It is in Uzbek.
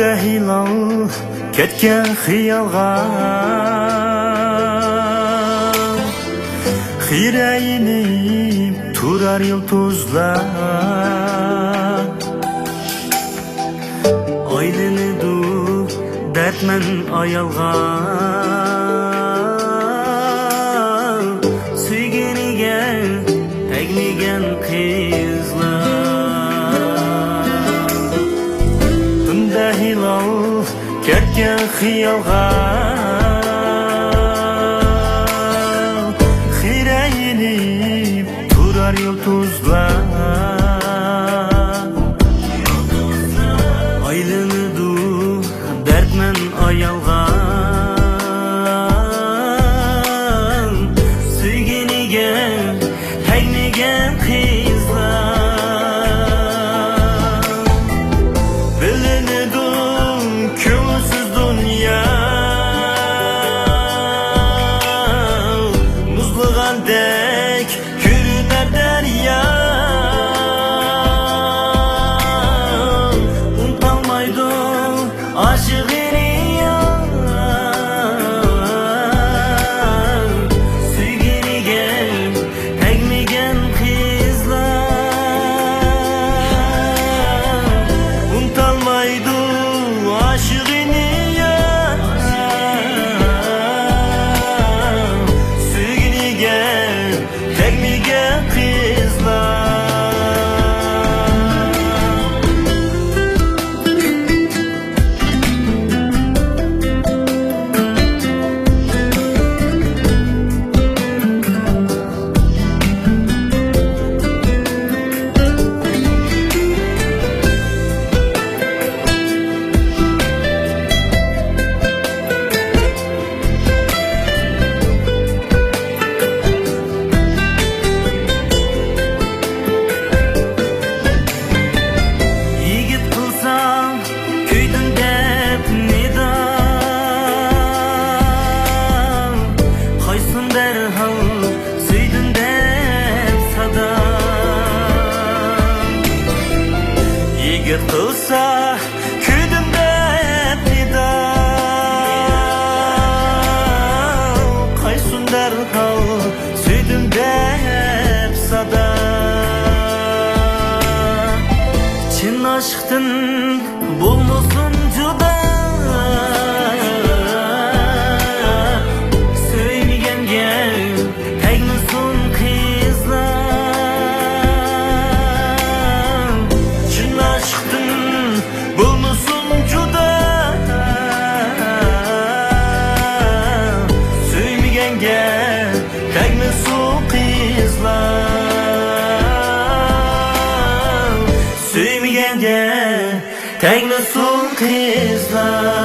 Tunda hilal ketken xiyalga Xireyinip turar yıldızlar Aylenidu dertmen ayalga Süygeniga tegmigen kızlar Tunda hilal ketken xiyalga Xireyinip turar yıldızlar Aylenidu dertmen ayalgan Süygeniga tegmigen kızlar Bilinidu köngülsüz dünya Muzlugandek görüner derya Unutalmaydı aşığını ya Süygeniga tegmigen kızlar Unutalmaydı aşığını ya Süygeniga tegmigen kızlar Yigit kılsam köydün dep nidam Kaysın derhal süydün dep sadam Yigit kılsa köydün dep nidam Kaysın derhal süydün dep sadam Çin aşktın bulmuşsun juda Söymegenge tegmisun kızlar Çin aşktın bulmuşsun juda Söymegenge tegmisun kızlar Süymegenge tegmisun kızlar